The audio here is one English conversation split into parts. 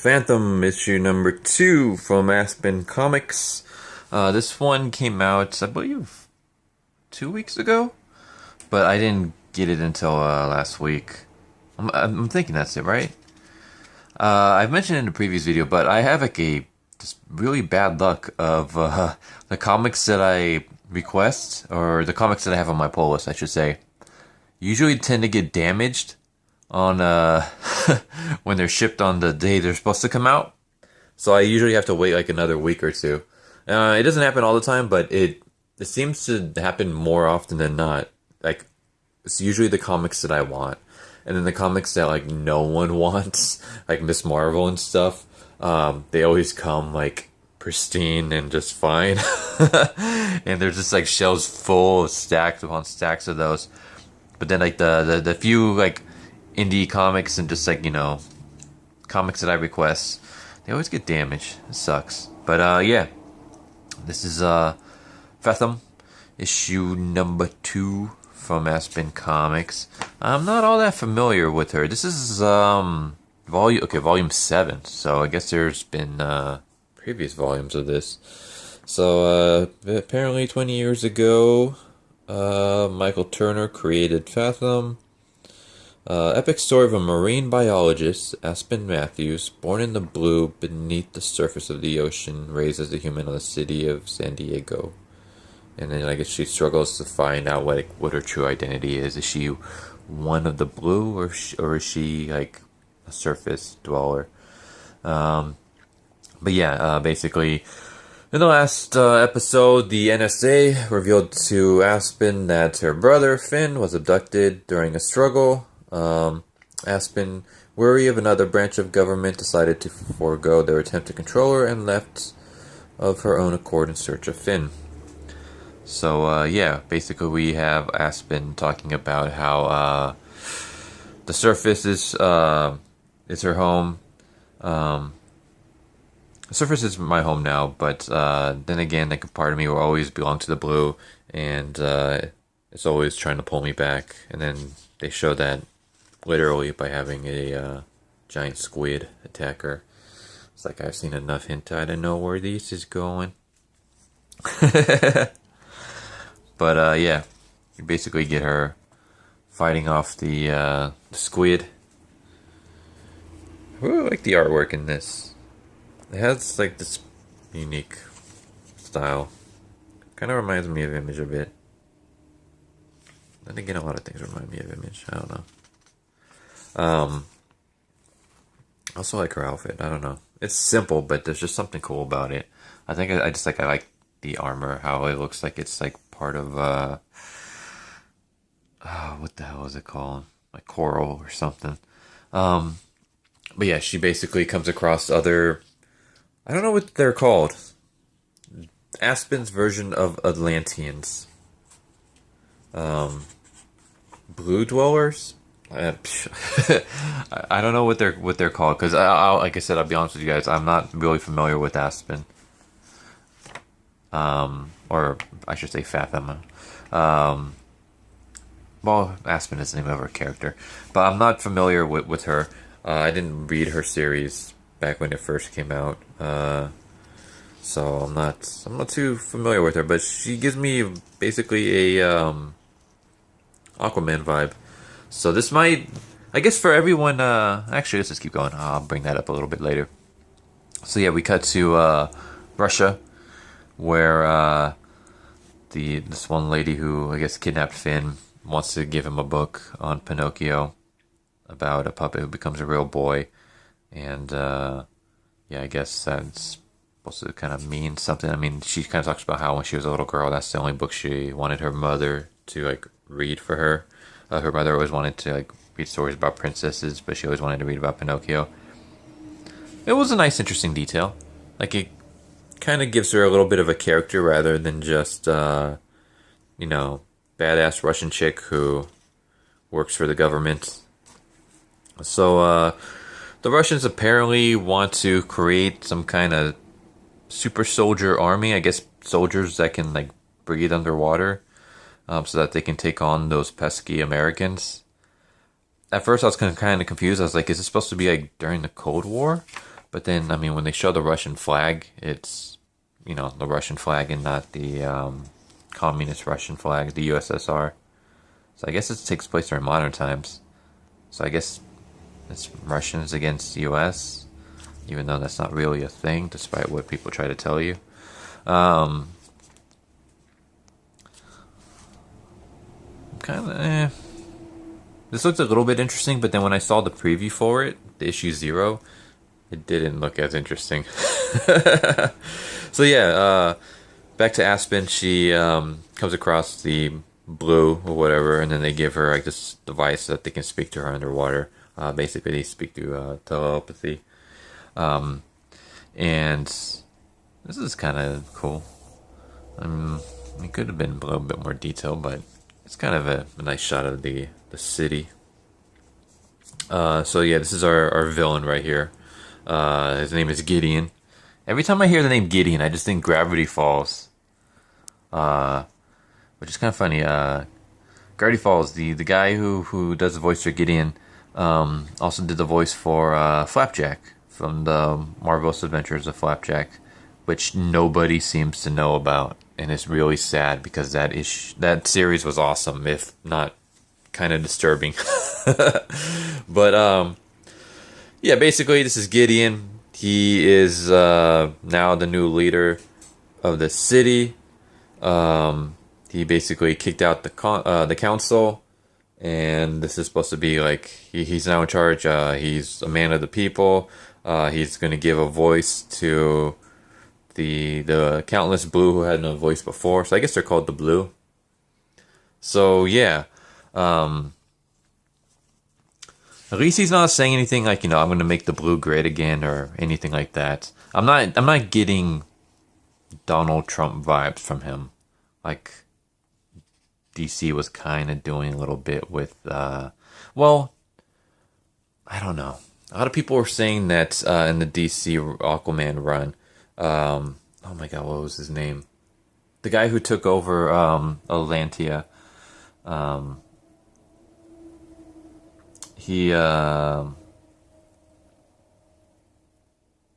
Fathom issue number 2 from Aspen Comics. This one came out, I believe, 2 weeks ago, but I didn't get it until last week. I'm thinking that's it, right? I've mentioned in the previous video, but I have like just really bad luck of the comics that I request, or the comics that I have on my pull list, I should say, usually tend to get damaged on when they're shipped on the day they're supposed to come out. So I usually have to wait like another week or two. It doesn't happen all the time, but it seems to happen more often than not. Like, it's usually the comics that I want, and then the comics that like no one wants, like Miss Marvel and stuff. They always come like pristine and just fine, and they're just like shelves full, stacked upon stacks of those. But then like the few like indie comics and just like, comics that I request, they always get damaged. It sucks. But yeah, this is Fathom issue number 2 from Aspen Comics. I'm not all that familiar with her. This is volume 7. So I guess there's been previous volumes of this. So apparently 20 years ago, Michael Turner created Fathom. Epic story of a marine biologist, Aspen Matthews, born in the blue beneath the surface of the ocean, raised as a human on the city of San Diego. And then I guess she struggles to find out what her true identity is. Is she one of the blue, or is she like a surface dweller? But yeah, basically, in the last episode, the NSA revealed to Aspen that her brother, Finn, was abducted during a struggle. Aspen, wary of another branch of government, decided to forego their attempt to control her and left of her own accord in search of Finn. So, yeah, basically we have Aspen talking about how the surface is her home. The surface is my home now, but then again, like, a part of me will always belong to the blue, and it's always trying to pull me back. And then they show that literally by having a giant squid attack her. It's like I've seen enough hentai to know where this is going. But yeah, you basically get her fighting off the squid. I really like the artwork in this. It has like this unique style. Kind of reminds me of Image a bit. Then again, a lot of things remind me of Image. I don't know. I also like her outfit. I don't know. It's simple, but there's just something cool about it. I think I like the armor, how it looks like it's like part of what the hell is it called? Like coral or something. But yeah, she basically comes across other, I don't know what they're called. Aspen's version of Atlanteans. Blue dwellers? I don't know what they're called, because like I said, I'll be honest with you guys, I'm not really familiar with Aspen, or I should say Fathom. Well, Aspen is the name of her character, but I'm not familiar with her. I didn't read her series back when it first came out, so I'm not too familiar with her. But she gives me basically a Aquaman vibe. So this might, I guess for everyone, actually let's just keep going. I'll bring that up a little bit later. So yeah, we cut to Russia, where this one lady who I guess kidnapped Finn wants to give him a book on Pinocchio about a puppet who becomes a real boy. And yeah, I guess that's supposed to kind of mean something. I mean, she kind of talks about how when she was a little girl, that's the only book she wanted her mother to like read for her. Her mother always wanted to like read stories about princesses, but she always wanted to read about Pinocchio. It was a nice, interesting detail. Like, it kind of gives her a little bit of a character rather than just, badass Russian chick who works for the government. So, the Russians apparently want to create some kind of super soldier army. I guess soldiers that can like breathe underwater. So that they can take on those pesky Americans. At first I was kind of confused. I was like, is this supposed to be like during the Cold War? But then, I mean, when they show the Russian flag, it's, you know, the Russian flag and not the communist Russian flag, the USSR. So I guess it takes place during modern times. So I guess it's Russians against US, even though that's not really a thing, despite what people try to tell you. Kind of, This looks a little bit interesting, but then when I saw the preview for it, the issue 0, it didn't look as interesting. So yeah, back to Aspen. She comes across the blue or whatever, and then they give her like this device that they can speak to her underwater. Basically, they speak through telepathy. And this is kind of cool. It could have been a little bit more detail, but it's kind of a nice shot of the city. So yeah, this is our villain right here. His name is Gideon. Every time I hear the name Gideon, I just think Gravity Falls. Which is kind of funny. Gravity Falls, the guy who does the voice for Gideon, also did the voice for Flapjack from the Marvelous Adventures of Flapjack, which nobody seems to know about, and it's really sad because that series was awesome, if not kind of disturbing. But yeah, basically this is Gideon. He is now the new leader of the city. He basically kicked out the council, and this is supposed to be like he's now in charge. He's a man of the people. He's going to give a voice to the countless blue who had no voice before. So I guess they're called the blue. So yeah, at least he's not saying anything like, you know, I'm going to make the blue great again or anything like that. I'm not getting Donald Trump vibes from him, like DC was kind of doing a little bit with. Well, I don't know. A lot of people were saying that in the DC Aquaman run. Oh my god, what was his name? The guy who took over Atlantean. Atlanta.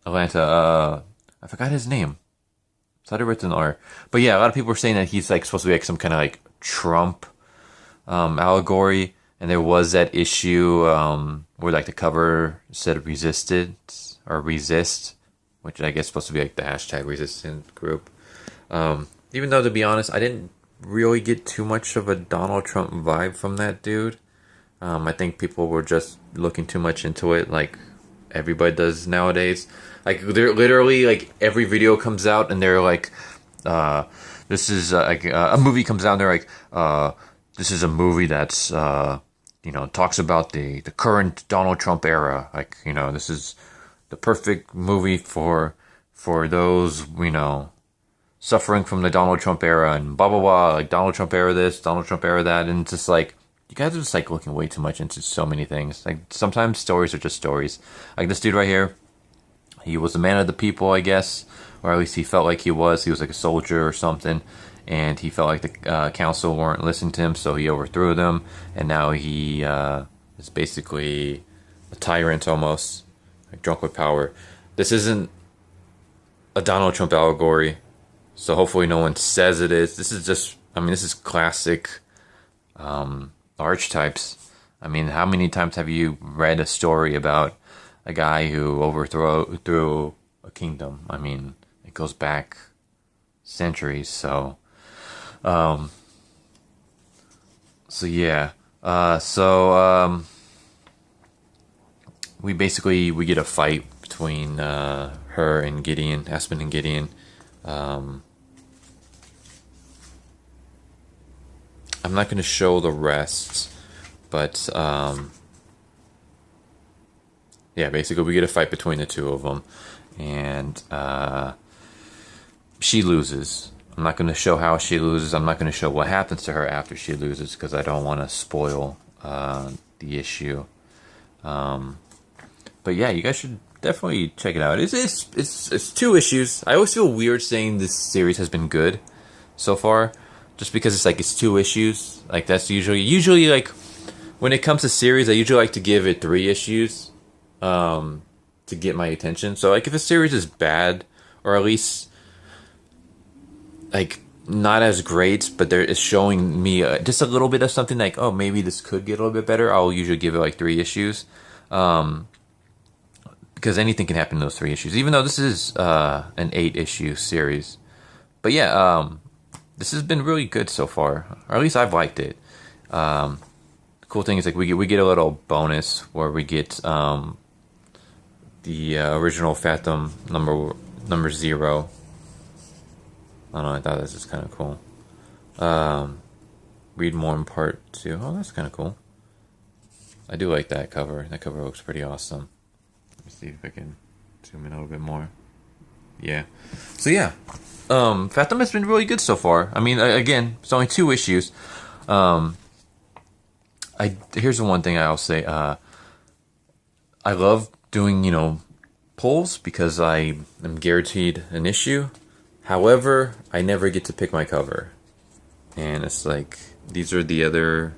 I forgot his name. I thought it written R. But yeah, a lot of people were saying that he's like supposed to be like some kind of like Trump allegory. And there was that issue where like the cover said resisted or resist, which I guess is supposed to be like the hashtag resistant group. Even though, to be honest, I didn't really get too much of a Donald Trump vibe from that dude. I think people were just looking too much into it, like everybody does nowadays. Like they're literally like every video comes out and they're like, this is like a movie comes out and they're like, this is a movie that's you know, talks about the current Donald Trump era. Like, you know, this is the perfect movie for those, you know, suffering from the Donald Trump era and blah blah blah. Like Donald Trump era this, Donald Trump era that, and it's just like, you guys are just like looking way too much into so many things. Like sometimes stories are just stories. Like this dude right here, he was a man of the people, I guess, or at least he felt like he was. He was like a soldier or something, and he felt like the council weren't listening to him, so he overthrew them, and now he is basically a tyrant almost, like drunk with power. This isn't a Donald Trump allegory, so hopefully no one says it is. This is just, I mean, this is classic archetypes. I mean, how many times have you read a story about a guy who overthrew a kingdom? I mean, it goes back centuries. So yeah. We get a fight between her and Gideon, Aspen and Gideon. I'm not going to show the rest, but yeah, basically we get a fight between the two of them, and she loses. I'm not going to show how she loses. I'm not going to show what happens to her after she loses because I don't want to spoil the issue. But yeah, you guys should definitely check it out. It's 2 issues. I always feel weird saying this series has been good so far, just because it's like it's 2 issues. Like that's usually like when it comes to series, I usually like to give it 3 issues. to get my attention. So like if a series is bad, or at least like not as great, but there is showing me just a little bit of something like, oh, maybe this could get a little bit better, I'll usually give it like 3 issues. Because anything can happen in those 3 issues, even though this is an 8-issue series. But yeah, this has been really good so far, or at least I've liked it. The cool thing is like we get a little bonus where we get the original Fathom number 0. I don't know, I thought this was kind of cool. Read more in part 2. Oh, that's kind of cool. I do like that cover. That cover looks pretty awesome. Let me see if I can zoom in a little bit more. Yeah. So yeah, Fathom has been really good so far. I mean, again, it's only 2 issues. Here's the one thing I'll say. I love doing, polls because I am guaranteed an issue. However, I never get to pick my cover. And it's like, these are the other...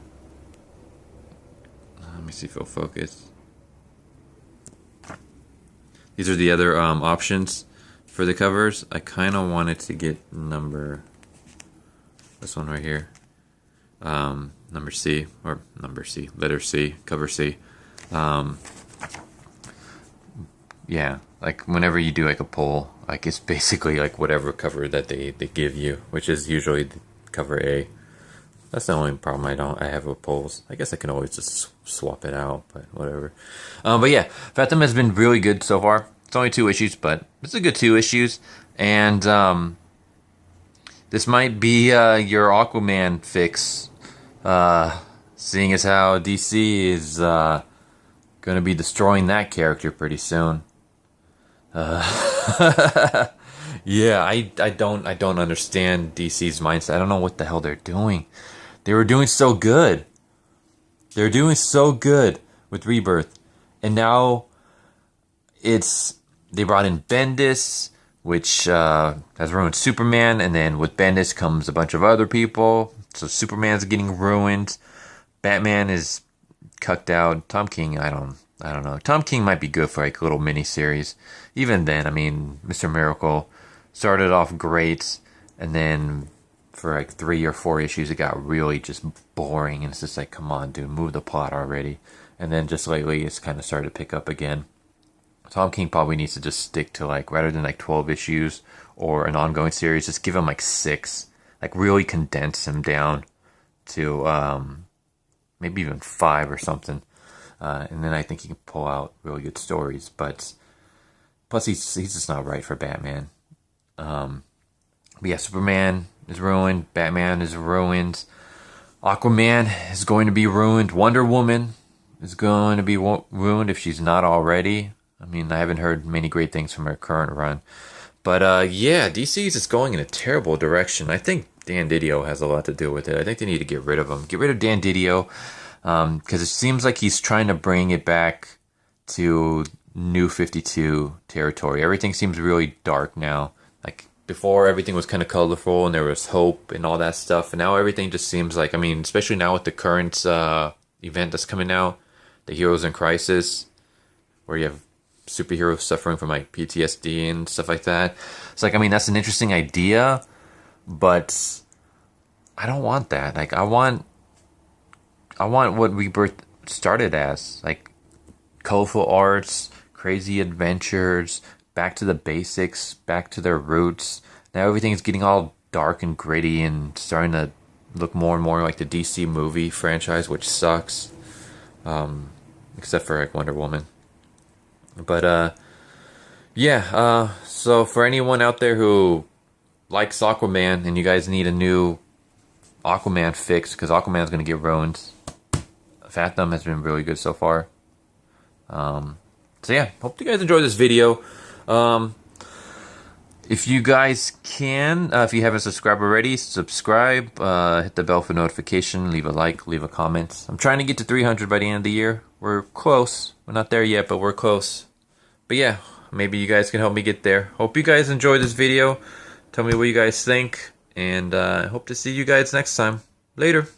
Let me see if it'll focus. These are the other options for the covers. I kind of wanted to get this one right here. Letter C, cover C. Yeah, like whenever you do like a poll, like it's basically like whatever cover that they give you, which is usually the cover A. That's the only problem I have with polls. I guess I can always just swap it out, but whatever. But yeah, Fathom has been really good so far. It's only 2 issues, but it's a good 2 issues. And this might be your Aquaman fix, seeing as how DC is going to be destroying that character pretty soon. Yeah, I don't understand DC's mindset. I don't know what the hell they're doing. They were doing so good. They're doing so good with Rebirth, and now they brought in Bendis, which has ruined Superman, and then with Bendis comes a bunch of other people. So Superman's getting ruined. Batman is cucked out. Tom King, I don't know. Tom King might be good for like a little mini series. Even then, I mean, Mr. Miracle started off great, and then for like 3 or 4 issues, it got really just boring, and it's just like, come on, dude, move the plot already. And then just lately, it's kind of started to pick up again. Tom King probably needs to just stick to like, rather than like 12 issues or an ongoing series, just give him like 6. Like really condense him down to maybe even 5 or something. And then I think he can pull out really good stories. But plus, he's just not right for Batman. But yeah, Superman is ruined. Batman is ruined. Aquaman is going to be ruined. Wonder Woman is going to be ruined if she's not already. I mean, I haven't heard many great things from her current run. But yeah, DC is just going in a terrible direction. I think Dan Didio has a lot to do with it. I think they need to get rid of him. Get rid of Dan Didio. Because it seems like he's trying to bring it back to New 52 territory. Everything seems really dark now. Like before, everything was kind of colorful and there was hope and all that stuff. And now everything just seems like, I mean, especially now with the current event that's coming out, the Heroes in Crisis, where you have superheroes suffering from like PTSD and stuff like that. It's like, I mean, that's an interesting idea, but I don't want that. Like, I want what Rebirth started as, like colorful arts, crazy adventures, back to the basics, back to their roots. Now everything is getting all dark and gritty and starting to look more and more like the DC movie franchise, which sucks. Except for like Wonder Woman. But yeah, so for anyone out there who likes Aquaman and you guys need a new Aquaman fix, because Aquaman's going to get ruined, Fathom has been really good so far. So yeah, hope you guys enjoyed this video. If you guys can, if you haven't subscribed already, subscribe, hit the bell for notification, leave a like, leave a comment. I'm trying to get to 300 by the end of the year. We're close. We're not there yet, but we're close. But yeah, maybe you guys can help me get there. Hope you guys enjoyed this video. Tell me what you guys think, and I hope to see you guys next time. Later.